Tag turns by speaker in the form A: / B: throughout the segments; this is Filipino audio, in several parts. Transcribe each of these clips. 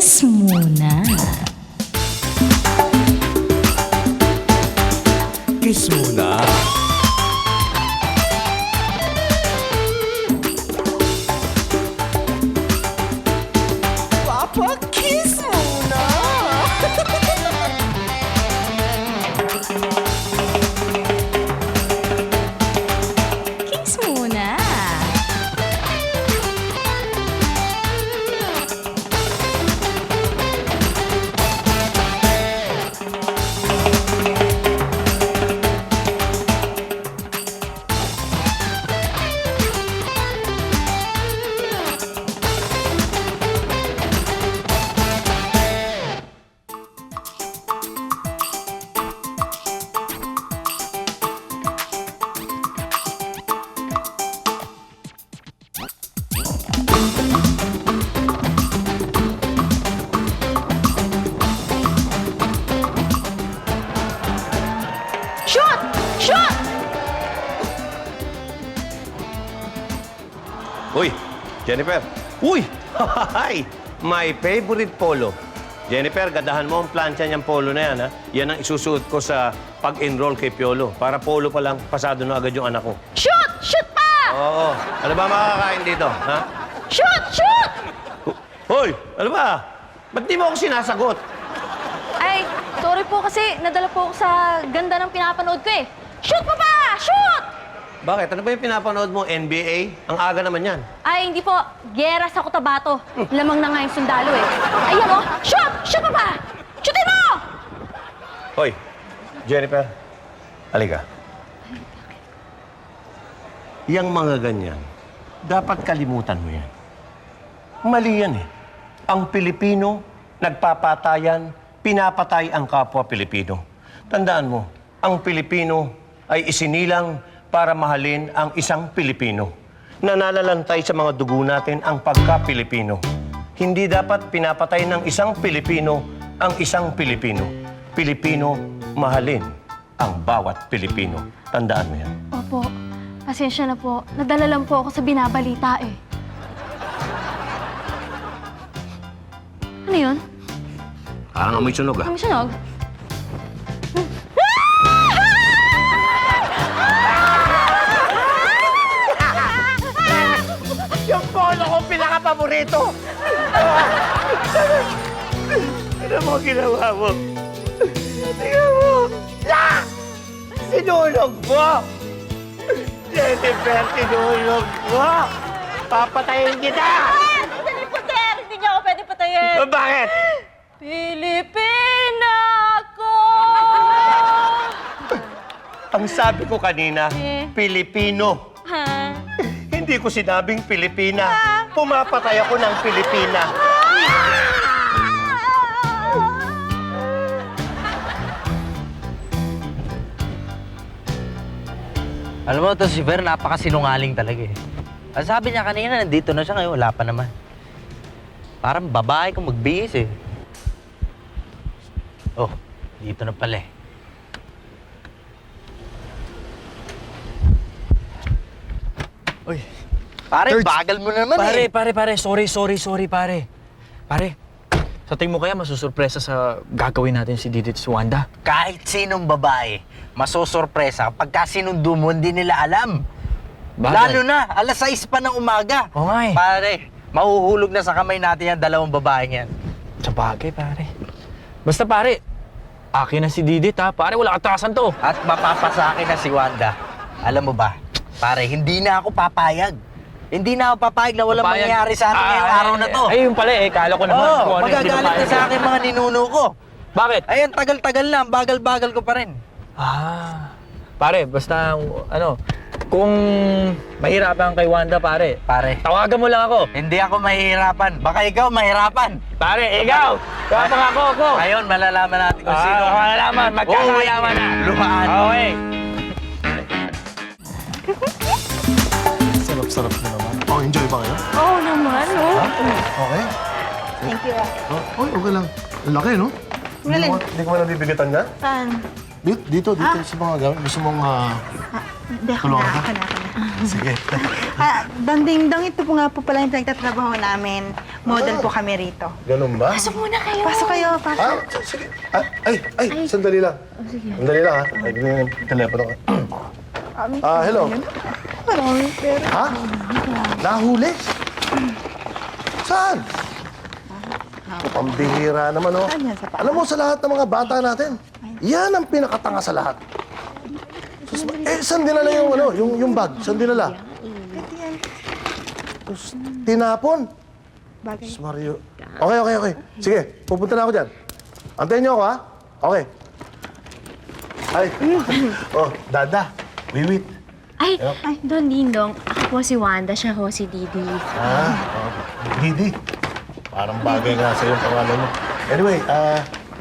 A: Kiss muna.
B: Kiss muna.
C: Papa, kiss muna!
A: Kiss muna. Shoot! Shoot!
D: Uy, Jennifer. Uy! Hi! My favorite polo. Jennifer, gadahan mo ang plancha niyang polo na yan, ha? Yan ang isusuot ko sa pag-enroll kay Piolo. Para polo pa lang, pasado na agad yung anak ko.
A: Shoot! Shoot pa!
D: Oo. Ano ba makakain dito, ha?
A: Shoot! Shoot!
D: Hoy! Ano ba? Ba't di mo ako sinasagot?
E: Ay, sorry po kasi nadala po ako sa ganda ng pinapanood ko eh. Shoot pa pa! Shoot!
D: Bakit? Ano ba yung pinapanood mo? NBA? Ang aga naman yan.
E: Ay, hindi po. Gera sa Cotabato. Lamang na nga yung sundalo eh. Ayan oh! Shoot! Shoot pa pa! Shootin mo!
D: Hoy, Jennifer. Halika. Yang mga ganyan, dapat kalimutan mo yan. Mali yan eh. Ang Pilipino, nagpapatayan, pinapatay ang kapwa Pilipino. Tandaan mo, ang Pilipino ay isinilang para mahalin ang isang Pilipino. Nanalalantay sa mga dugo natin ang pagka-Pilipino. Hindi dapat pinapatay ng isang Pilipino ang isang Pilipino. Pilipino, mahalin ang bawat Pilipino. Tandaan mo yan.
E: Opo, pasensya na po. Nadala lang po ako sa binabalita eh. Ano yun?
D: Parang amoy sunog ah.
E: Kami sinog?
D: Yung polo ko pinaka-paborito! Ano mo ginawa mo? Tingnan mo! La! Sinulog mo! Jennifer, sinulog mo! Papatayin kita!
E: Hindi po, sir! Hindi niyo ako pwede patayin!
D: Bakit?
E: Pilipina ko!
D: Ang sabi ko kanina, Pilipino.
E: Ha?
D: Hindi ko sinabing Pilipina. Pumapatay ako ng Pilipina.
F: Alam mo, to si Ver, napakasinungaling talaga eh. Ang sabi niya kanina, nandito na siya ngayon, wala pa naman. Parang babae kung magbihis eh. Oh, dito na pala eh.
G: Uy,
F: Pare,
G: Thirds.
F: bagal mo na naman eh.
G: pare. Sorry, pare. Pare, sa tingin mo kaya masusurpresa sa gagawin natin si Didit si Wanda?
F: Kahit sinong babae, masosorpresa pagka sinundo mo, hindi nila alam.
G: Bagay.
F: Lalo na, alas 6 pa ng umaga.
G: Oo nga eh.
F: Pare, mahuhulog na sa kamay natin yan, dalawang babaeng yan.
G: Sa bagay, pare. Basta pare, akin na si Didit ha. Pare, wala katasan to.
F: At mapapasa akin na si Wanda. Alam mo ba, pare, hindi na ako papayag. Hindi na ako papayag na walang
G: Papayag.
F: mangyayari sa atin ngayong araw na to.
G: Ay, yun pala eh. Kala ko naman.
F: Oo,
G: kung ano yung
F: magagalit na
G: pinapayag
F: sa
G: niya.
F: akin mga ninuno ko.
G: Bakit?
F: Ayan, tagal-tagal na, bagal-bagal ko pa rin.
G: Pare, basta, ano, kung mahirapan kay Wanda, pare,
F: Pare,
G: tawagan mo lang ako.
F: hindi ako mahihirapan. Baka ikaw mahirapan.
G: Pare, ikaw! Tapang ako.
F: Ngayon, malalaman natin kung sino.
G: Malalaman. Magkakayaman na.
F: Luhaan.
G: Okay.
B: Sarap-sarap na naman. Oh, enjoy ba kayo?
E: Oo naman, oh.
B: Okay.
E: Thank you.
B: Oh, okay lang. Ang laki, no?
E: Galing.
D: Hindi ko man nabibigatan nga?
E: Saan?
B: Dito sa mga gamit. Gusto mong
C: Hindi, ako
B: tulungan
C: na,
B: ka?
C: ako na.
B: Sige.
C: Dang Ding Dong, ito po nga po pala yung pinagtatrabaho namin. Model po kami rito.
B: Ganun ba?
A: Pasok muna kayo.
C: Pasok kayo, pasok.
B: Sige. Sandali lang. Sandali lang, ha? Ay, bigyan ng telepono ko. Hello.
C: Maraming pera.
B: Ha? Nahuli? Saan? Pambihira naman, oh.
C: Saan yan, sa paa?
B: Alam mo, sa lahat ng mga bata natin, yan ang pinakatanga sa lahat. Saan dinala yung, yung bag? Saan dinala?
C: Ito yan.
B: Tapos, tinapon.
C: Bagay.
B: Sus, Mario. Okay. Sige, pupunta na ako dyan. Antayin niyo ako, ha? Okay. Ay. Dada. Wiwit.
A: Ay, Don Dindong. Ako po si Wanda, siya ho si Didi.
B: Didi. Parang bagay nga sa yung pangalan mo. Anyway,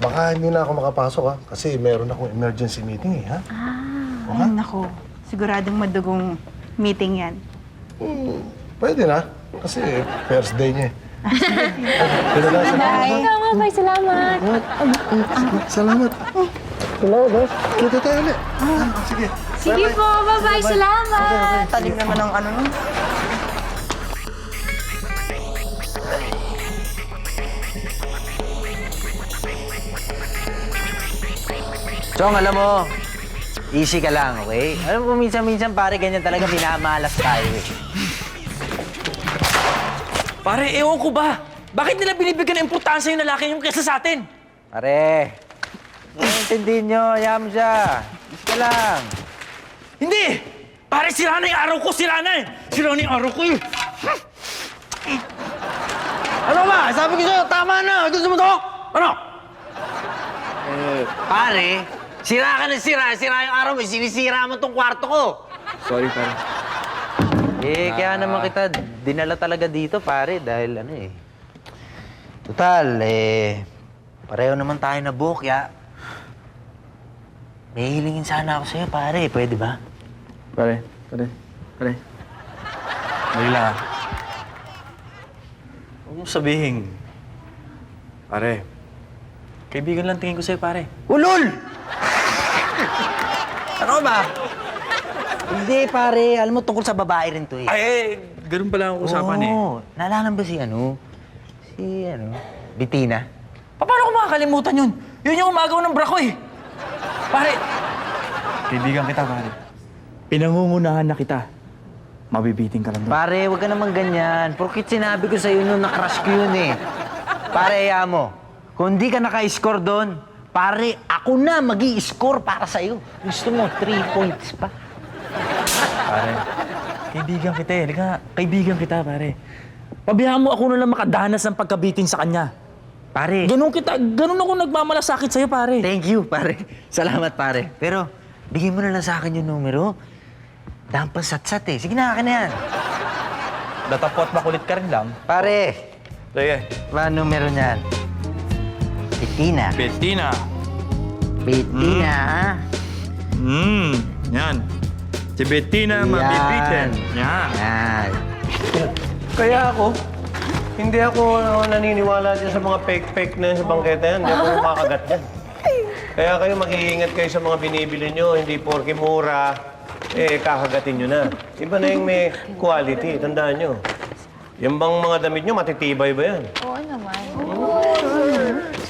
B: baka hindi na ako makapasok, ha? Kasi meron akong emergency meeting, ha?
C: Ay, naku. Siguradong madugong meeting yan.
B: Pwede na. Kasi first day niya, eh. Pwede na.
C: Bye.
A: Bye, salamat.
B: Salamat. Salamat. Kita tayo ulit. Sige.
A: Sige po, bye-bye, salamat.
C: Talim naman ang ano nun.
F: Chong, alam mo, easy ka lang, okay? Alam mo, minsan-minsan pare, ganyan talaga minamalas tayo eh.
G: Pare, ewan ko ba? Bakit nila binibigyan ng importansya yung lalaki yung kesa sa atin?
F: Pare, intindihin nyo, hayaan mo siya. Easy ka lang.
G: Hindi! Pare, sira na yung araw ko, sira na eh! Sira na yung araw ko eh!
F: Ano ba? Sabi ko sa'yo, tama na! Gusto mo to? Ano? Pare, sira ka na sira. Sira yung araw mo. Sinisira mo tong kwarto ko.
G: Sorry, pare.
F: Kaya naman kita dinala talaga dito, pare, dahil ano eh. Total, pareho naman tayo na bukya. May hilingin sana ako sa'yo, pare. Pwede ba?
G: Pare. Dali lang. Huwag mong sabihin. Pare, kaibigan lang tingin ko sa'yo, pare.
F: Ulol! Ano ba? Hindi, pare. Alam mo, tungkol sa babae rin to eh.
G: Ay, ganun pala ang usapan eh.
F: Oo. Naalala ba si Bettina?
G: Paano ko makakalimutan yun? Yun yung umagaw ng bra ko eh. Pare, kaibigan kita, pare. Pinangungunahan na kita. Mabibiting ka lang doon.
F: Pare, huwag ka naman ganyan. Porkit sinabi ko sa'yo nung nakrush ko yun eh. Pare, hayaan mo. Kung di ka naka-score doon, pare, ako na mag-i-score para sa'yo. Gusto mo, 3 points pa.
G: Pare, kaibigan kita eh. Halika, kaibigan kita, pare. Pabayaan mo ako na lang makadanas ng pagkabitin sa kanya.
F: Pare,
G: Ganun ako nagmamalasakit sa'yo, pare.
F: thank you, pare. Salamat, pare. Pero, bigyan mo na lang sa akin yung numero. Dampang satsat eh. Sige na, akin na yan.
G: Datapot makulit ka rin lang.
F: Pare,
G: Sige.
F: ba numero niyan? Bettina.
G: Bettina.
F: Bettina, ha?
G: Yan. Si Bettina mabibitin. Yan.
F: Yan.
D: Kaya ako, hindi ako naniniwala dyan sa mga fake-fake na sa bangketa yan. Hindi ako makagat dyan. Kaya kayo mag-iingat kayo sa mga binibili nyo. Hindi porke mura, kakagatin nyo na. Iba na yung may quality. Tandaan nyo. Yung bang mga damit nyo, matitibay ba yan?
A: Oo naman.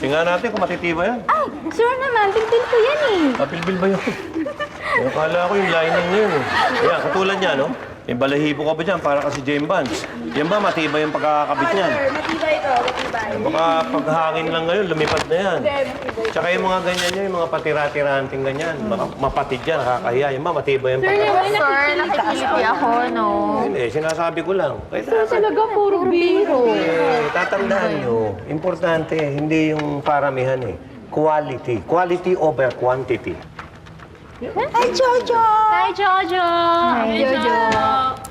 D: Tingnan natin kung matitibay yan.
A: Ay, sure naman. Pilpil ko yan eh.
D: Pilbil ba yun? Akala ko yung lining niya yun. Ayan, katulad niya, no? May balahibo ka ba dyan para kasi James Bonds? Yan ba, matibay yung pagkakabit niyan?
C: Matibay ito, matibay.
D: Baka paghangin lang ngayon, lumipad na yan. Tsaka yung mga ganyan nyo, yung mga patira-tiranting ganyan. Mapatid yan, nakakahiya. Yan ba, matibay yung pagkakabit?
A: Sir, nakikilipi ako, no?
D: Hindi, sinasabi ko lang. Kaya
A: Talaga, puro biro.
D: tatandaan nyo, importante, hindi yung paramihan eh. Quality. Quality over quantity.
C: Hi, Jojo!
A: Hi, Jojo! Hi, Jojo!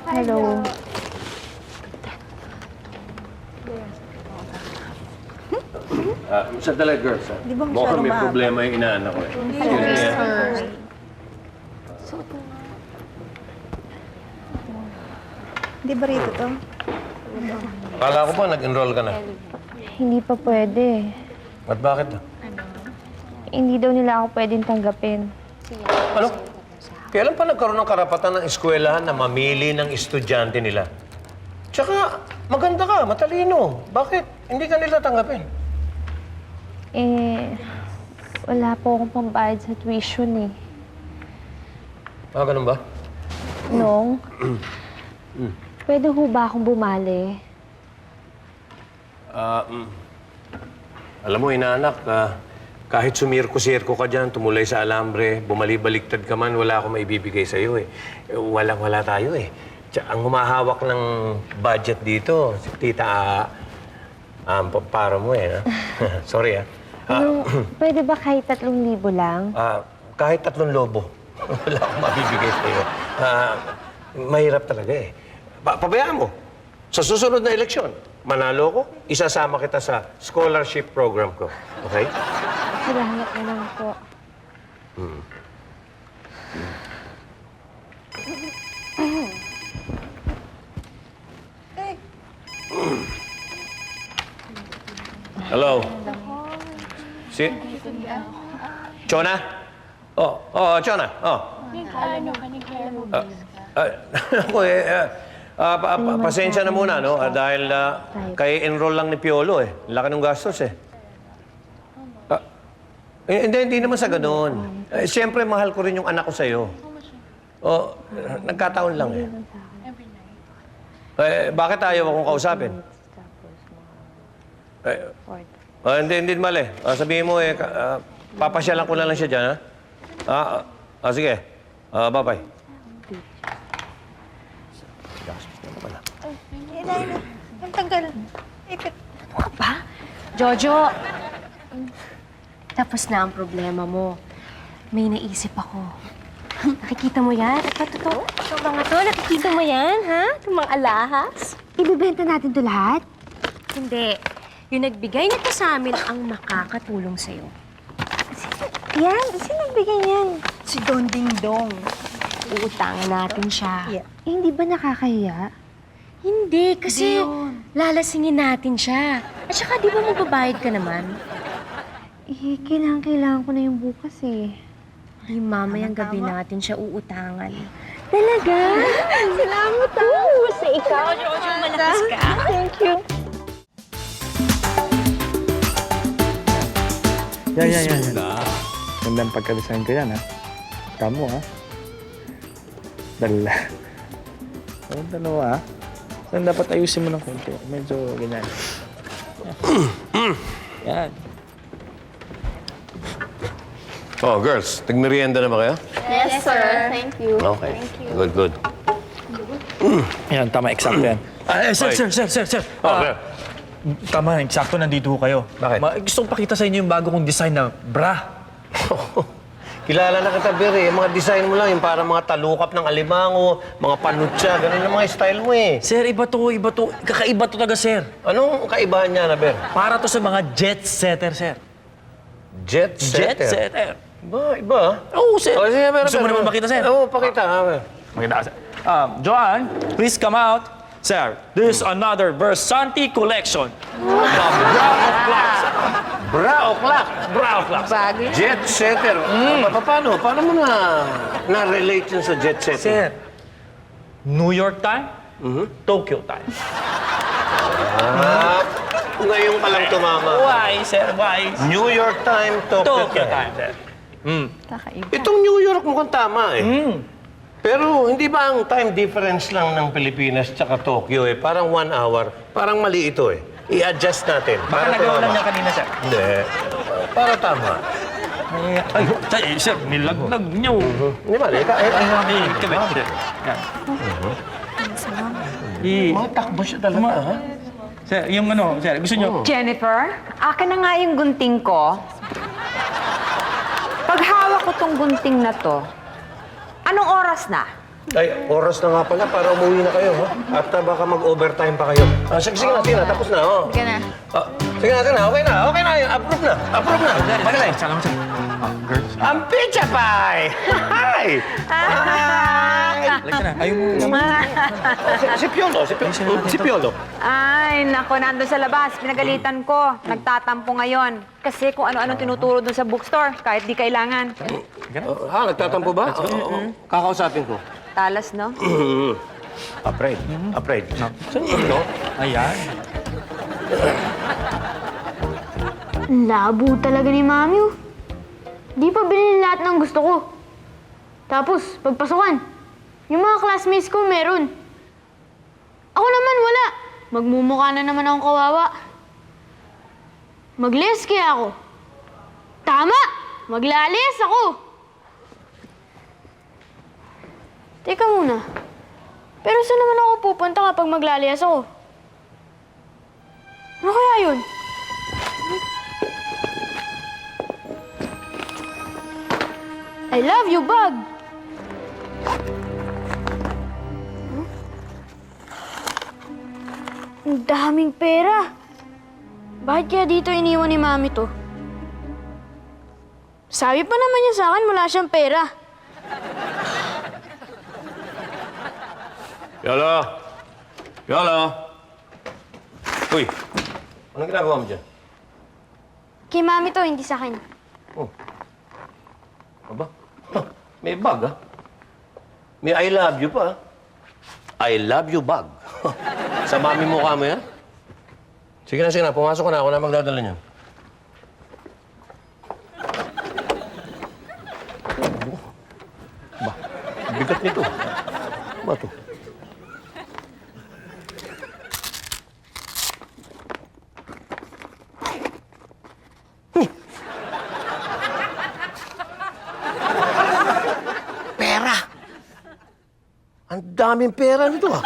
A: Hello.
D: Sandali, girls.
C: Di ba
D: Mukhang may
C: masyado
D: problema yung inaanak ko eh.
C: Hindi ba rito to?
D: Kala ko ba nag-enroll ka na?
A: Hindi pa pwede.
D: At bakit?
A: hindi daw nila ako pwedeng tanggapin.
D: Ano? Kailan pa nagkaroon ng karapatan ng eskwelahan na mamili ng estudyante nila? Tsaka, maganda ka, matalino. Bakit? Hindi ka nila tanggapin.
A: Wala po akong pambayad sa tuition eh.
D: Ah, ganun ba?
A: Nong, pwede ho ba akong bumali?
D: Alam mo, inaanak, kahit sumirko-sirko ka dyan, tumulay sa alambre, bumali-baliktad ka man, wala akong maibibigay sa'yo eh. Walang-wala tayo eh. Ang humahawak ng budget dito, si Tita para mo eh. Sorry
A: Pwede ba kahit 3,000 lang?
D: Kahit 3 lobo, wala akong mabibigay sa'yo. Mahirap talaga eh. Pabayaan mo. Sa susunod na eleksyon, manalo ko, isasama kita sa scholarship program ko. Okay?
A: Salamat naman po.
D: Hello? Si? Chona? Chona. Ako pasensya na muna, no? Dahil kay enroll lang ni Piolo eh. Laki ng gastos eh. Hindi naman sa ganun. Siyempre, mahal ko rin yung anak ko sa'yo. Nagkataon lang eh. Bakit ayaw akong kausapin? Hindi mali. Sabihin mo papasyalan ko na lang siya dyan, ha? Sige. Bye-bye.
C: Ang tagal.
A: Ano ka ba? Jojo! Tapos na ang problema mo. May naisip ako. Nakikita mo yan? Ito. Itong mga to, nakikita mo yan, ha? Itong mga alahas. Ibibenta natin to lahat? Hindi. Yung nagbigay nito sa amin ang makakatulong sa'yo. Yan? Sino nagbigay yan?
C: Si Don Ding Dong.
A: Uutangan natin siya.
C: Yeah.
A: Hindi ba nakakahiya? Hindi, kasi lalasingin natin siya. At saka, di ba magbabayad ka naman? Kailangan ko na yung bukas eh. Ay, mamayang gabi natin siya uutangan. Talaga? Salamat sa ikaw. Jojo, malakas ka. Thank you.
G: Yan. Gandang pagka-design ko yan, ha? Tamo, ha? Dala. Dalawa, ha? Saan dapat ayusin mo ng konti? Medyo ganyan. Yan.
D: Oh, girls, tigmerienda na ba kayo?
E: Yes, sir. Thank you.
D: Okay. Good.
G: Yan, tama. Eksakto yan. Sir.
D: Okay.
G: Tama, eksakto. Nandito ho kayo.
D: Bakit?
G: Gusto kong pakita sa inyo yung bago kong design na bra.
D: Kilala na kita, Beri. Yung mga design mo lang, yung parang mga talukap ng alimango, mga panutsa, ganun ang mga style mo eh.
G: Sir, iba to. Kakaiba to talaga, sir.
D: Anong kaibahan niya na, Ber?
G: Para to sa mga jet setter, sir.
D: Jet setter.
G: Jet setter.
D: Iba.
G: Oo, sir.
D: Sige, Ber.
G: Gusto mo naman makita, sir?
D: Oo, pakita. Ber.
G: Maganda, sir. Joanne, please come out. Sir, this is another Versanti collection. The Bra O'Clock.
D: Bra O'Clock. Jet setter. Paano? Paano mo na-relate yun sa jet setter?
G: Sir, New York time, Tokyo time.
D: Ngayon ka lang tumama.
G: Why, sir? Why?
D: New York time, Tokyo
G: time, sir.
D: Itong New York mukhang tama eh. Pero hindi ba ang time difference lang ng Pilipinas tsaka Tokyo eh? Parang 1 hour. Parang mali ito eh. I-adjust natin.
G: Baka nagawa lang niya kanina, sir.
D: Hindi. Para tama.
G: Ay, sir, nilaglag niyo.
D: Hindi mali. Matakbo siya talaga, ha?
G: Sir, yung ano, sir, gusto niyo?
H: Jennifer, akin na nga yung gunting ko. Pag hawak ko tong gunting na to, anong oras na?
D: Ay, oras na nga pala para umuwi na kayo, ha? At baka mag-overtime pa kayo. Sige na. Tapos na, oh.
E: Sige na.
D: Sige na. Okay na. Approve na. Magaling.
G: Salamat, sir. Girls.
D: Ang pizza pie! Hi!
G: Halika na. Ayaw mo.
D: Si Piolo.
H: Ay, nako, nandun sa labas. Pinagalitan ko. Nagtatampo ngayon. Kasi kung ano-ano tinuturo dun sa bookstore, kahit di kailangan.
D: Nagtatampo ba? Oo. Kakausapin ko.
H: Talas, no?
D: Afraid. Saan no?
G: Ayan.
I: Labo talaga ni Mami. Oh. Di pa binili lahat ng gusto ko. Tapos, pagpasukan, yung mga classmates ko meron. Ako naman wala. Magmumukha na naman akong kawawa. Mag-les kaya ako. Tama! Maglalis ako! Teka muna. Pero saan naman ako pupunta kapag maglalayas ako? Ano kaya yun? I love you, bag! Ang daming pera. Bakit kaya dito iniwan ni Mami to? Sabi pa naman niya sa akin wala siyang pera.
D: Piolo! Uy, anong ginagawa mo dyan?
I: Kay Mami to, hindi sa akin.
D: Aba? May bag, ha? May I love you pa, ha? I love you bag. Sa mami mo ka mo yan? Sige na. Pumasok ko na. Ako na magdadala niyan. Ba, bigat nito. Ba to? Pera! Ang daming pera nito, ah.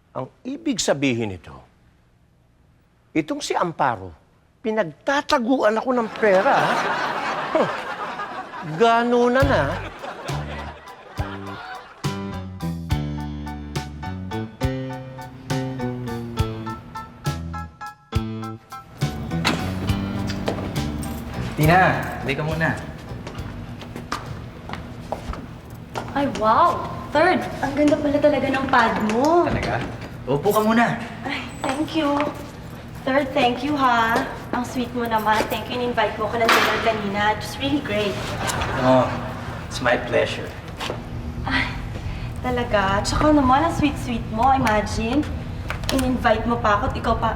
D: Ang ibig sabihin nito, itong si Amparo, pinagtataguan ako ng pera, ha? Huh. Ganunan, ha?
G: Tina, hindi ka muna.
A: Ay, wow! Third, ang ganda pala talaga ng pad mo.
G: Talaga? Upo ka muna.
A: Ay, thank you. Third, thank you ha. Ang sweet mo naman. Thank you, in-invite mo ko ng dinner kanina. It was really great.
G: Oh, it's my pleasure.
A: Talaga. Tsaka naman, ang sweet-sweet mo. Imagine, in-invite mo pa ako at ikaw pa...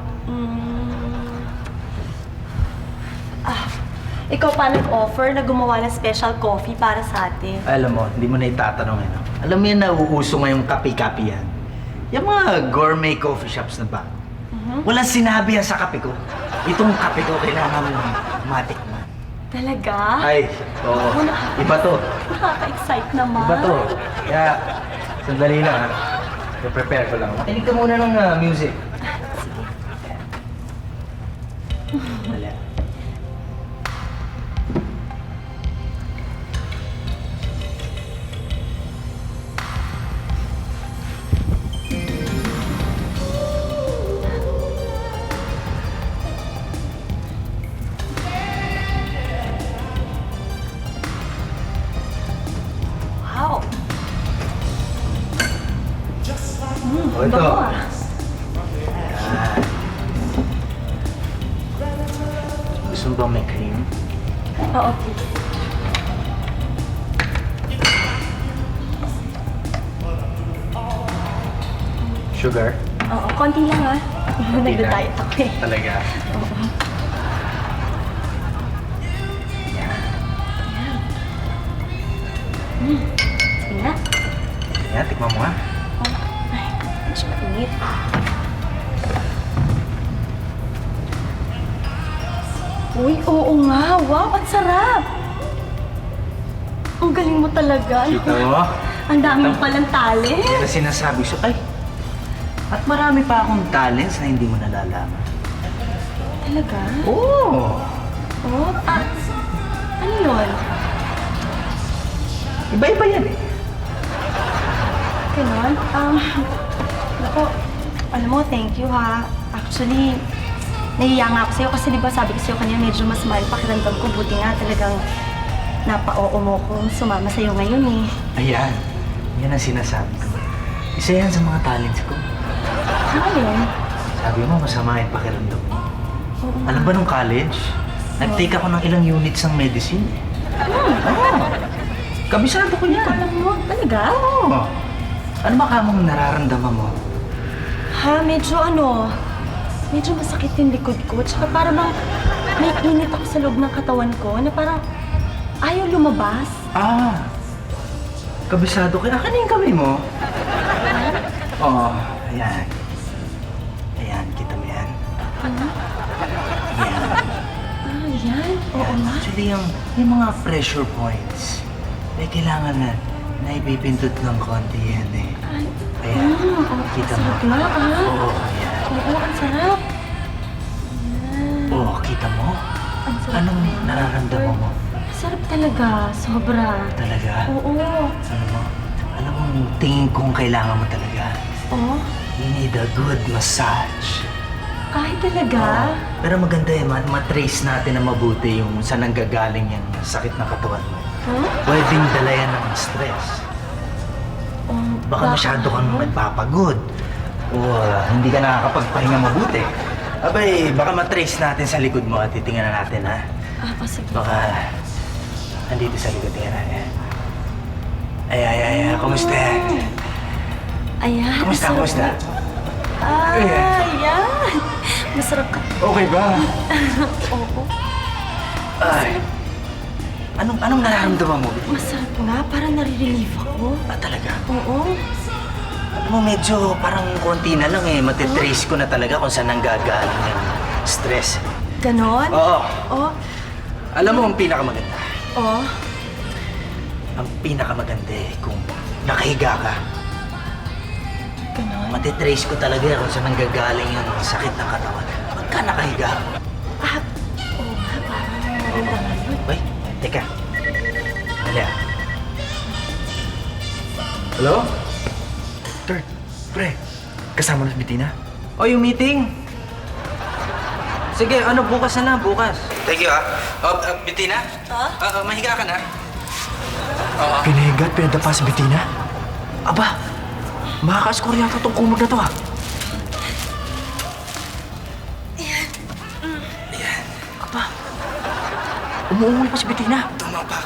A: ikaw pa nag-offer na gumawa ng special coffee para sa atin.
F: Alam mo, hindi mo na itatanong yan. Alam mo yan, nauuso ngayong kape-kape yan. Yung mga gourmet coffee shops na ba? Walang sinabi yan sa kape ko. Itong kape ko kailangan mo matikman.
A: Talaga?
F: Ay, oo. Iba to.
A: Nakaka-excite naman.
F: Iba to. Kaya, sandali lang ha. I-prepare ko lang. Makinig ka muna ng music. Dali.
A: Wow.
F: O, ito.
A: Bango ah.
F: Gusto mo bang may cream?
A: Oo, please.
F: Sugar?
A: Oo, konti lang ah. Nagda-diet ako eh.
F: Talaga?
A: Sige na.
F: Yan, tikman mo ha.
A: Medyo mainit. Uy, oo nga. Wow, ang sarap. Ang galing mo talaga.
F: Kita mo?
A: Ang dami mo palang talent.
F: Yan ang sinasabi ko. Ay, at marami pa akong talents na hindi mo nalalaman.
A: Talaga?
F: Oo!
A: Oh, ano yun?
F: Iba-iba yan eh.
A: Ganon? Naku, alam mo, thank you ha. Actually, nahiya nga ako sa'yo kasi di ba sabi ko sa'yo kanina medyo mas mahal pakiramdam ko. Buti nga talagang napa-oo mo kung sumama sa'yo ngayon eh.
F: Ayan. Yan ang sinasabi ko. Isa yan sa mga talents ko.
A: Ano yun?
F: Sabi mo, masama yung pakiramdam mo. Alam ba nung college, nag-take ako ng ilang units ng medicine. Oo. Kabisado ko yan.
A: Alam mo, talaga?
F: Oo. Ano ba kamong nararamdaman mo?
A: Ha, medyo masakit yung likod ko. Tsaka para bang may init ako sa loob ng katawan ko na parang ayaw lumabas.
F: Ah, kabisado ka. Akin yung kamay mo. Oo, ayan. Ayan, kita mo yan?
A: Ano?
F: Ayan.
A: Ah, yan? Oo nga.
F: Actually, yung mga pressure points, kailangan na naipipindot ng konti yan eh. Ayan, kita mo.
A: Sarap nga, ah.
F: Oo, ayan.
A: Oo, ang sarap.
F: Oo, kita mo?
A: Ang sarap.
F: Anong nararamdaman mo?
A: Sarap talaga. Sobra.
F: Talaga?
A: Oo.
F: Alam mo, tingin kong kailangan mo talaga.
A: Oo.
F: You need a good massage.
A: Ay, talaga?
F: Pero maganda eh, matrace natin na mabuti yung saan nanggagaling yung sakit ng katawan mo.
A: Huh?
F: Pwedeng dala yan ng stress.
A: Oh,
F: Baka masyado kang nagpapagod. O hindi ka nakakapagpahinga mabuti. Abay, baka matrace natin sa likod mo at titingnan natin, ha?
A: Sige.
F: Baka nandito sa likod yan. Ay, kumusta?
A: Ayan.
F: Kumusta?
A: Ayan. Masarap ka.
F: Okay ba?
A: Oo.
F: Ay. Anong nararamdaman mo?
A: Masarap nga. Parang nare-relieve ako.
F: Ah, talaga?
A: Oo.
F: Alam mo, medyo parang konti na lang eh. Matitrace ko na talaga kung saan nanggagaling yung stress.
A: Ganon?
F: Oo.
A: Oo.
F: Alam mo ang pinakamaganda?
A: Oo.
F: Ang pinakamaganda eh kung nakahiga ka.
A: Ganon?
F: Matitrace ko talaga kung saan nanggagaling yung sakit ng katawan. Pagka nakahiga ako.
A: Oo nga. Parang naramdaman yun.
F: Uy, teka. Wala.
G: Hello?
F: Third, pre.
G: Kasama na si Bettina?
F: O, yung meeting? Sige, bukas na lang, bukas. Thank you, Bettina? Mahiga ka na?
G: Pinahigat, pinadapa si Bettina?
F: Aba, makaka-score yata itong kumag na to, ha? Ayan. Aba, umuungol pa si Bettina. Tumapak.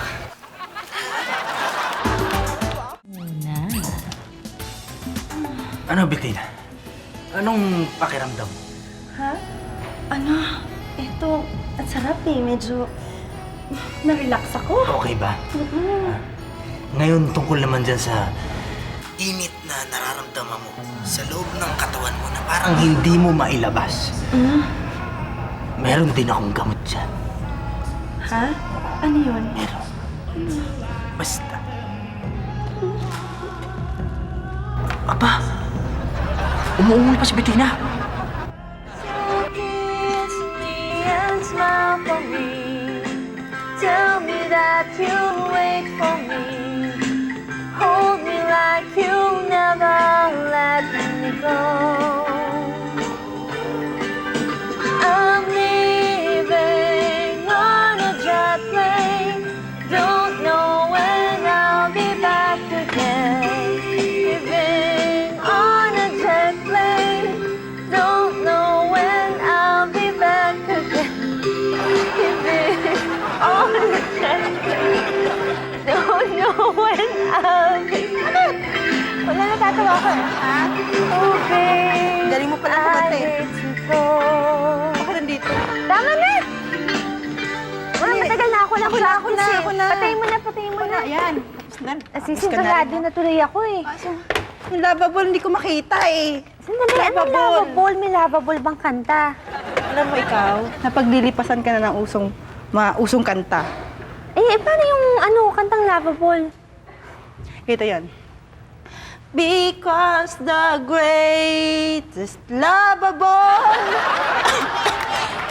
F: Ano, Bettina? Anong pakiramdam mo?
A: Ha? Ito, ang sarap eh. Medyo na-relax ako.
F: Okay ba? Ngayon, tungkol naman dyan sa init na nararamdaman mo sa loob ng katawan mo na parang hindi mo mailabas. Meron din akong gamot dyan.
A: Ha? Ano yun?
F: Meron. Basta. Aba, umuungol pa si Bettina.
A: Tell me that you'll wait for me. Hold me like you'll never let me go. I'm leaving on a jet plane. Don't know when I'll be back again. Living on a jet plane. Don't know when I'll be back again. Living on a jet plane. Don't know when I'll be back. Wala natatawa ko eh. Ha? Oh, babe.
C: Galing mo pala kumanta eh.
A: I hate to go.
C: Ako nandito.
A: Tama na! Wala, matagal na ako na.
C: Ako na.
A: Patayin mo na.
C: Ayan.
A: Nasisigurado na tuloy ako eh.
C: Yung lavabo, hindi ko makita eh.
A: Sandali, anong lavable? May lavable bang kanta?
C: Alam mo ikaw, napaglilipasan ka na ng usong kanta.
A: Paano yung kantang lavable?
C: Ito yan. Because the greatest lovable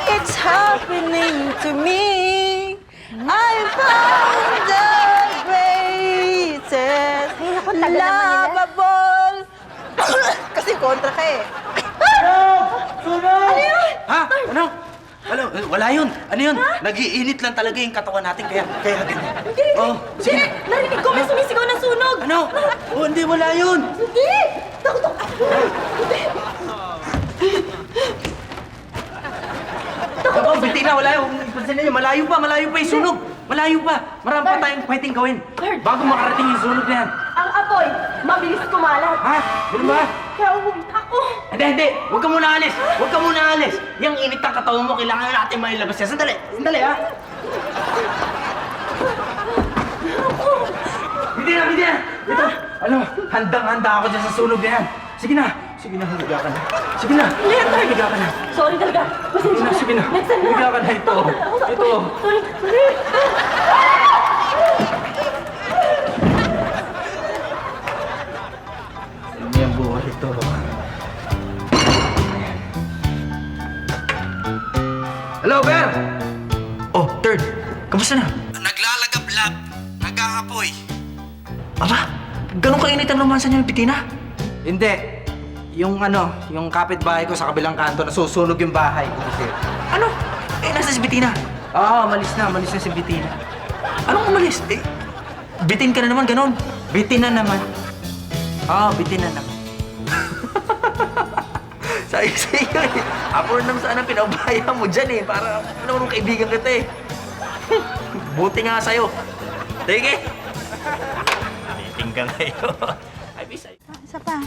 C: it's happening to me. I found the greatest lovable. Kasi kontra ka eh.
F: Ha? Ano?
G: Alam, wala yun. Ano yun? Nag-iinit lang talaga yung katawan natin, kaya ganyan. Oh, sige na.
E: Narinig ko may sumisigaw na sunog!
G: Ano? Oh, hindi, wala yun.
E: Hindi! Takot ako!
G: Oh, binti na, wala yun. Ipansin niyo, malayo pa yung sunog. Malayo pa. Marami pa tayong pwedeng gawin. Bago makarating yung sunog na yan.
E: Ang apoy, mabilis kumalat.
G: Ha? Ganun ba?
E: Kaya ako.
G: Hindi. Huwag ka muna alis. Huwag ka muna alis. Yung init ng katawan mo, kailangan natin mailabas yan. Sandali, ha? Hindi na. Ito, handang-handa ako dyan sa sunog na yan. Sige na, humiga ka na. Sige na, humiga ka na.
E: Sorry talaga.
G: Sige na, humiga ka na. Ito.
E: Sorry.
G: Hindi ang buhay ito. Hello, Ber! Oh, Third. Kamusta na? Naglalagablab. Nag-aapoy. Aba, ganun kainit ang lumansa niyo ng pitina? Hindi. Yung kapitbahay ko sa kabilang kanto, nasusunog yung bahay ko kasi. Ano? Nasa si Bitina. Oo, malis na si Bitina. Anong umalis? Bitin ka na naman, ganun. Bitin na naman. Oo, bitin na naman. Sabi sa'yo eh. Ako rin naman sana pinabayan mo dyan eh. Para naman kaibigan kita eh. Buti nga sa'yo. Sige. Bitin ka ngayon. Ay, bisay.
C: Isa pa.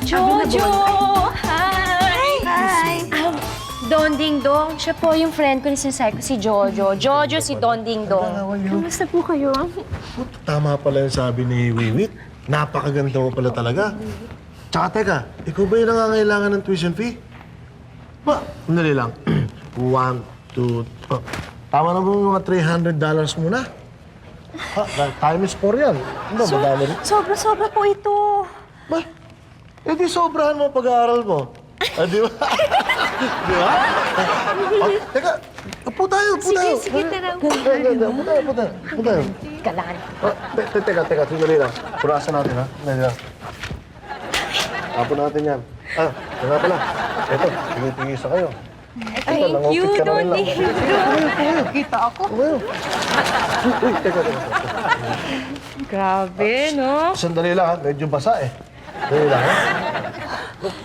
A: Jojo! Hi!
C: Hi!
A: Don Ding Dong. Siya po yung friend ko ni sinasabi ko, si Jojo. Jojo, si Don Ding Dong. Kamusta po kayo?
B: Tama pala yung sabi ni Wiwit. Napakaganda mo pala talaga. Tsaka teka, ikaw ba yung nangangailangan ng tuition fee? Ba, sandali lang. 1, 2, tama na ba yung mga $300 muna? Ha, times 4 yan. Ano, madami rin.
A: Sobra-sobra po ito.
B: Ba, di sobrahan mo pag-aaral mo. Ah, di ba? Di ba? Teka, upo tayo.
A: Sige, tara.
B: Upo tayo.
A: Kailangan.
B: Teka, sandali lang. Purasan natin, ha? Sandali lang. Tapon natin yan. Yan nga pala. Eto, tingin-tingisa kayo.
A: Thank you, Don Ding Dong.
C: Kita ako.
B: Uy, teka.
A: Grabe, no?
B: Sandali lang, ha? Medyo basa eh. Sandali lang, ha?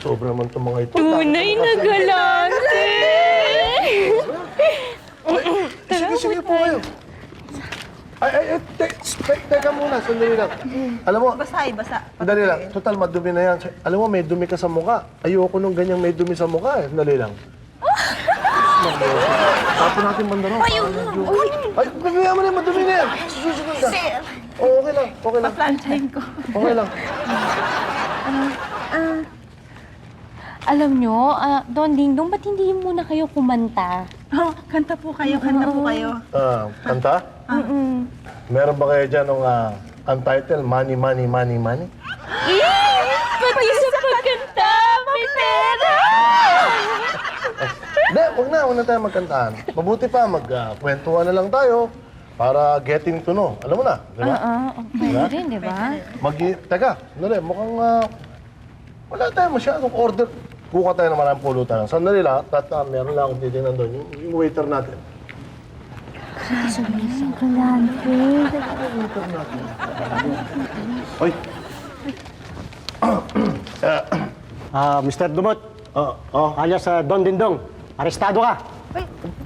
B: Sobra naman itong mga ito.
A: Tunay na galante!
B: Sige po kayo. Teka muna, sandali lang. Alam mo,
C: Basa.
B: sandali lang. Total, madumi na yan. Alam mo, may dumi ka sa mukha. Ayoko nung ganyang may dumi sa mukha eh. Sandali lang. Tapos natin banda ron. Ay, bigyan mo na yung madumi na yan. Susunod ka. Oh, okay lang.
C: Planchain ko.
B: Okay lang.
A: Alam nyo, Don Ding Dong, ba't hindi muna kayo kumanta?
C: Oh, kanta po kayo.
B: Kanta? Meron ba kayo dyan nung ang title, Money, Money, Money, Money?
A: Pati sa pagkanta, may pera!
B: Hindi, huwag na tayo magkantaan. Mabuti pa, magkwentuhan na lang tayo para getting to know. Alam mo na, di ba?
A: Pwede rin, di ba?
B: Teka, sandali, mukhang wala tayo masyadong order. Kuha tayo ng maraming pulutan. Sandali lang, meron lang akong titignan doon, yung waiter natin. Oy!
J: Mr. Dumot, alias Don Dindong, arestado ka.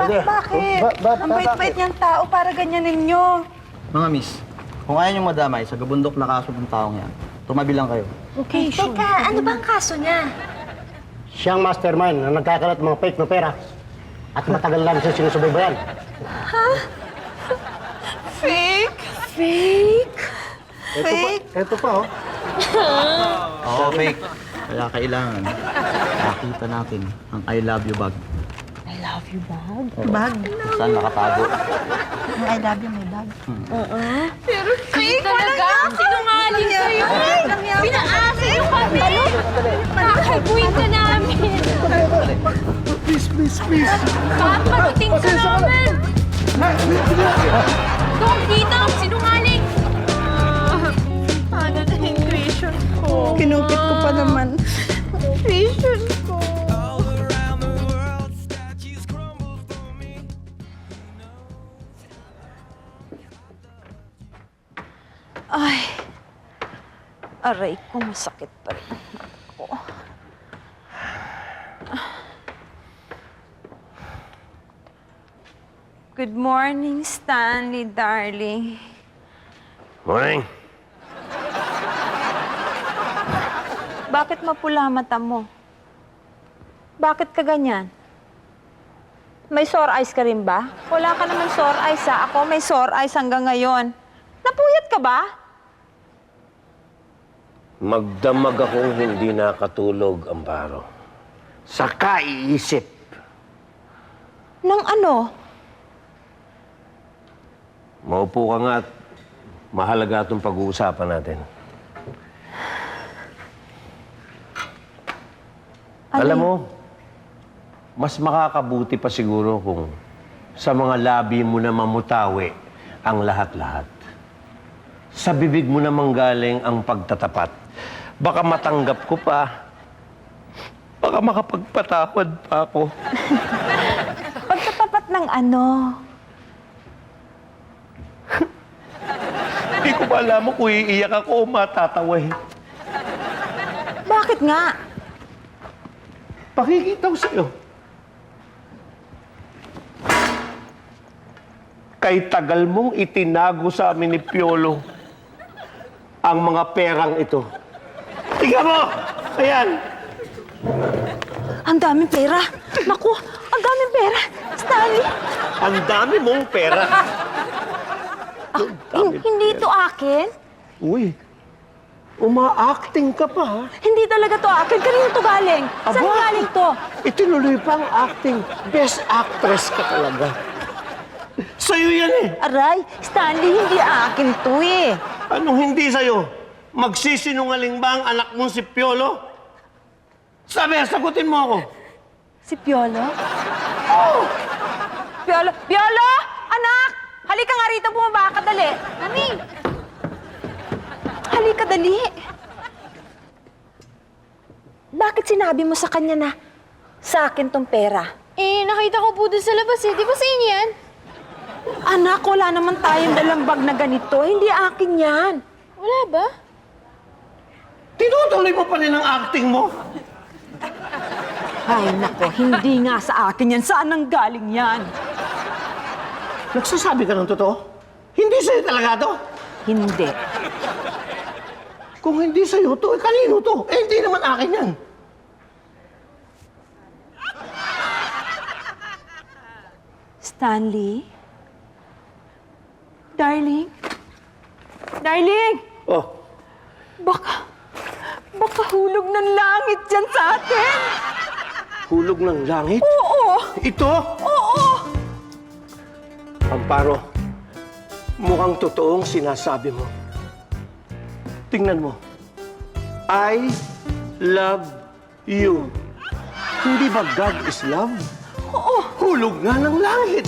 C: Bakit? Ang bait-bait niyang tao para ganyan ninyo.
F: Mga miss, kung ayaw niyong madamay sa gabundok na kaso ng taong yan, tumabi lang kayo.
A: Okay, teka, ano ba ang kaso niya?
J: Siyang mastermind na nagkakalat ng mga fake na pera at matagal lang siya sinusubaybayan.
C: Fake?
B: Ito pa, oh.
F: Oo, fake. Kaya kailangan makita natin ang I love you bag.
A: I love you, Bob.
C: Bag?
F: Kung saan nakatago.
C: Ang I love you, may bag.
E: Pero fake talaga! Sinungaling kayo! Pinaasa yung kami! Nakakabuhin ka namin!
B: Please.
E: Papatuting ka namin! Dong, dito! Sinungaling!
C: Paano na yung tuition ko? Kinupit ko pa naman. Tuition ko.
H: Ay, aray ko, masakit pa rin ako. Good morning, Stanley, darling.
D: Morning.
H: Bakit mapula mata mo? Bakit ka ganyan? May sore eyes ka rin ba? Wala ka naman sore eyes, ha? Ako may sore eyes hanggang ngayon. Napuyat ka ba?
D: Magdamag akong hindi nakatulog, Amparo. Sa kaiisip.
H: Nang ano?
D: Maupo ka nga at mahalaga itong pag-uusapan natin. Alam mo, mas makakabuti pa siguro kung sa mga labi mo na mamutawi ang lahat-lahat. Sa bibig mo na manggaling ang pagtatapat. Baka matanggap ko pa. Baka makapagpatawad pa ako.
H: Pagtatapat ng ano?
D: Hindi ko pa alam kung iiyak ako o matatawa eh.
H: Bakit nga?
D: Pakikita ko sa'yo. Kay tagal mong itinago sa amin ni Piolo ang mga perang ito. Tingnan mo! Ayan!
H: Ang daming pera. Naku, ang daming pera. Stanley,
D: Ang dami mong pera.
H: hindi ito akin.
D: Uy, uma-acting ka pa, ha?
H: Hindi talaga to akin. Kanino to galing? Saan
D: Aba!
H: galing to?
D: Itinuloy pa ang acting. Best actress ka talaga. Sa'yo yan eh.
H: Aray, Stanley, hindi akin to eh.
D: Anong hindi sa'yo? Magsisinungaling ba ang anak mong si Piolo? Sabi, sagutin mo ako.
H: Si Piolo? Oh! Piolo! Piolo! Anak! Halika nga rito, bumaba ka, dali. Mami! Halika, dali. Bakit sinabi mo sa kanya na sa akin tong pera?
I: Eh, nakita ko po doon sa labas eh. Di ba sa inyo yan?
H: Anak, wala naman tayong dalang bag na ganito. Hindi akin yan.
I: Wala ba?
D: Tinutuloy mo pa rin ang acting mo.
H: Ay, nako, hindi nga sa akin yan. Saan ang galing yan?
D: Nagsasabi ka ng totoo? Hindi sa'yo talaga to?
H: Hindi.
D: Kung hindi sa'yo to, kanino to? Hindi naman akin yan.
H: Stanley? Darling? Darling!
D: Oh,
H: Baka hulog ng langit dyan sa atin.
D: hulog ng langit?
H: Oo!
D: Ito?
H: Oo!
D: Amparo, mukhang totoong sinasabi mo. Tingnan mo. I love you. Hindi ba God is love?
H: Oo!
D: Hulog nga ng langit.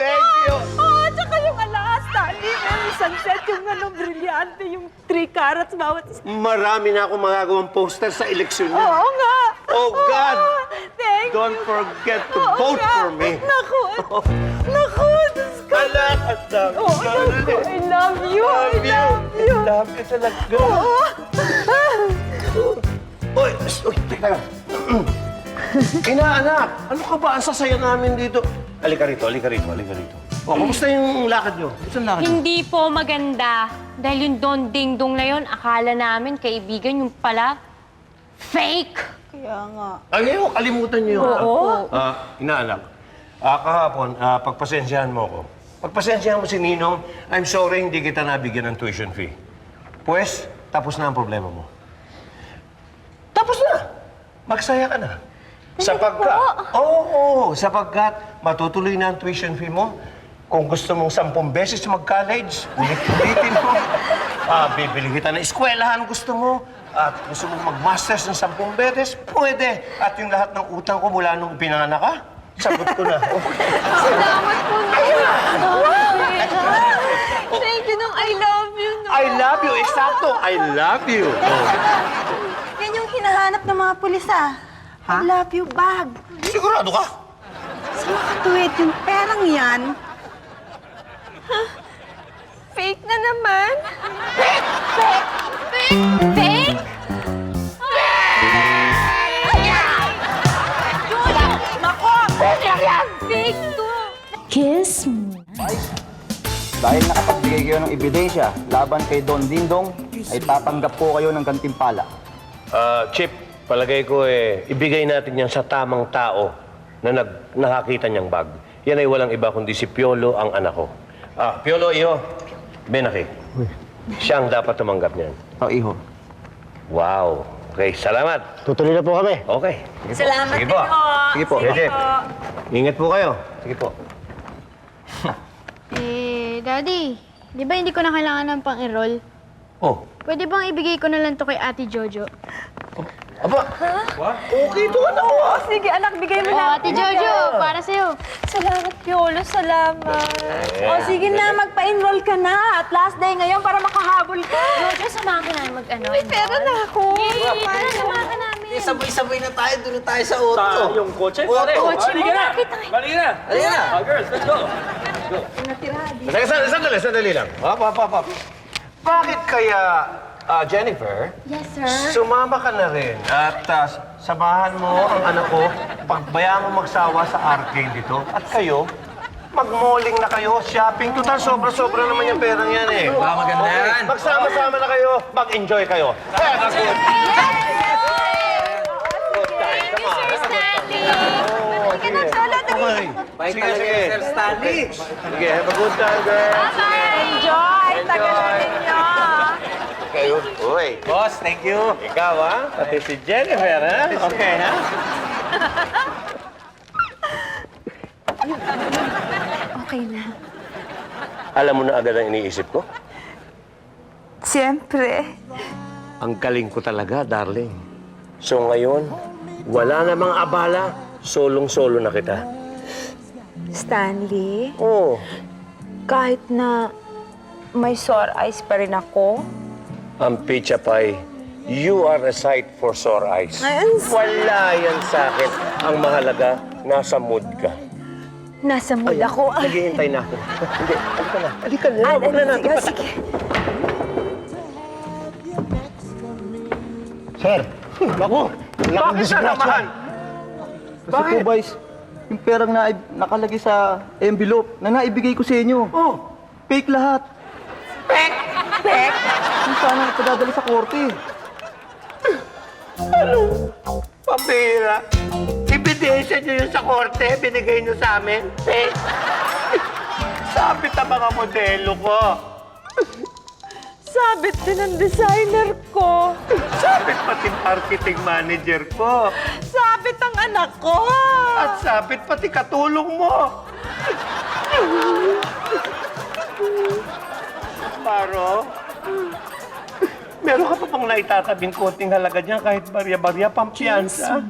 D: Thank you.
H: Oo, tsaka yung alas, Stanley. May sunset, yung brilyante, yung 3 carats bawat isa.
D: Marami na akong magagawang poster sa eleksyon niya.
H: Oo nga!
D: Oh, God!
H: Thank
D: Don't forget to
H: Oo
D: vote
H: nga.
D: for me.
H: Naku! Naku! Diyos ko!
D: Anak, at dami.
H: Oo, naku! I love you! I love you!
D: Love you talaga.
H: Oo!
D: Uy, teka. Inaanak, ano ka ba? Ang sasaya namin dito. Halika rito. O, kamusta yung lakad nyo? Gusto ang lakad nyo?
A: Hindi po maganda. Dahil yung Don Ding Dong na yun, akala namin kaibigan, yung pala, fake!
D: Ay, ngayon, kalimutan nyo yun.
H: Oo.
D: Inaanak, kahapon, pagpasensyahan mo ako. Pagpasensyahan mo si Ninong, I'm sorry hindi kita nabigyan ng tuition fee. Pues, tapos na ang problema mo. Tapos na! Magsaya ka na. Sapagkat, sapagkat matutuloy na ang tuition fee mo. Kung gusto mong 10 beses mag-college, ulit-ulitin mo. Bibili kita ng eskwelahan gusto mo. At gusto mong mag-masters ng 10 beses, pwede. At yung lahat ng utang ko mula nung pinanganak ka, sagot ko na.
A: Salamat po, Thank you nung I love you, no?
D: I love you, eksakto. I love you.
C: Yan yung hinahanap ng mga pulis, ah. I love you bag.
D: Sigurado ka?
C: Sa makatuwid, yung perang yan,
H: Fake na naman.
E: Fake? Fake to!
A: Kiss me.
G: Dahil nakapagbigay kayo ng ebidensya laban kay Don Dingdong, ay tatanggap po kayo ng gantimpala.
D: Chip, palagay ko ibigay natin yan sa tamang tao na nakakita niyang bag. Yan ay walang iba kundi si Piolo, ang anak ko. Piolo, iho. Benaki. Siya ang dapat tumanggap niyan.
G: Iho.
D: Wow. Okay, salamat.
J: Tutuloy na po kami.
D: Okay.
H: Salamat
D: Sige
H: din
D: po.
H: po.
G: Sige po.
D: Sige, Chip. Ingat po kayo. Sige po.
I: Daddy, di ba hindi ko na kailangan ng pang-enroll?
D: Oh.
I: Pwede bang ibigay ko na lang to kay Ate Jojo?
D: Aba. Okay to, anak ko.
H: Sige, anak, bigay mo
I: Oh,
H: na.
I: Ate Jojo, para sa'yo.
H: Salamat, Piolo. Salamat. O, sige na, magpa-enroll ka na. At last day ngayon para makahabol ka.
E: Jojo, samahan ka namin mag-ano.
H: Pera na ako.
E: Tara, samahan ka namin.
F: Sabay-sabay na tayo, doon na tayo sa auto.
G: Yung kotse, pare.
E: Halika na!
G: Halika na.
D: Girls, let's go. Sandali lang. Hop. Bakit kaya, Jennifer,
E: Yes, sir.
D: sumama ka na rin at samahan mo ang anak ko, pagbayaan mo magsawa sa arcade dito. At kayo, mag-malling na kayo, shopping. Total, sobra-sobra naman yung perang yan eh.
G: Baka maganda yan.
D: Magsama-sama na kayo, mag-enjoy kayo. Have a good time. Come on. Okay.
F: Bye
D: Sige,
F: talaga,
D: sige.
F: Sir Stanley.
D: Sige, have a good time, girls.
H: Enjoy. Tagal na ninyo.
D: Kayo. Uy.
F: Boss, thank you.
D: Ikaw, ha? Pati si Jennifer, ha? Okay, ha?
H: Okay na.
D: Alam mo na agad ang iniisip ko?
H: Siyempre.
D: Ang galing ko talaga, darling. So ngayon, wala namang abala. Solong-solo na kita.
H: Stanley,
D: Oo.
H: kahit na may sore eyes pa rin ako,
D: Ang Picha Pie, you are a sight for sore eyes. Wala yan sa akin. Ang mahalaga, nasa mood ka.
H: nasa mood ako.
D: Naghihintay na ako. Hindi, halika na. Halika na. Huwag na natin pata-
H: Sige.
J: Sir, ako.
D: Bakit na naman?
G: Kasi po, boys, yung perang nakalagay sa envelope na naibigay ko sa inyo.
D: Oh.
G: Fake lahat.
D: Pek!
G: Yung sana ipadadala sa korte.
D: Pambira. Ebidensya niyo yun sa korte, binigay niyo sa amin. Pek! Sabit ang mga modelo ko.
H: Sabit din ang designer ko.
D: Sabit pati marketing manager ko.
H: Sabit ang anak ko.
D: At sabit pati katulong mo. Paro, meron ka pa bang naitatabing konting halaga niya kahit barya-barya pampiyansa?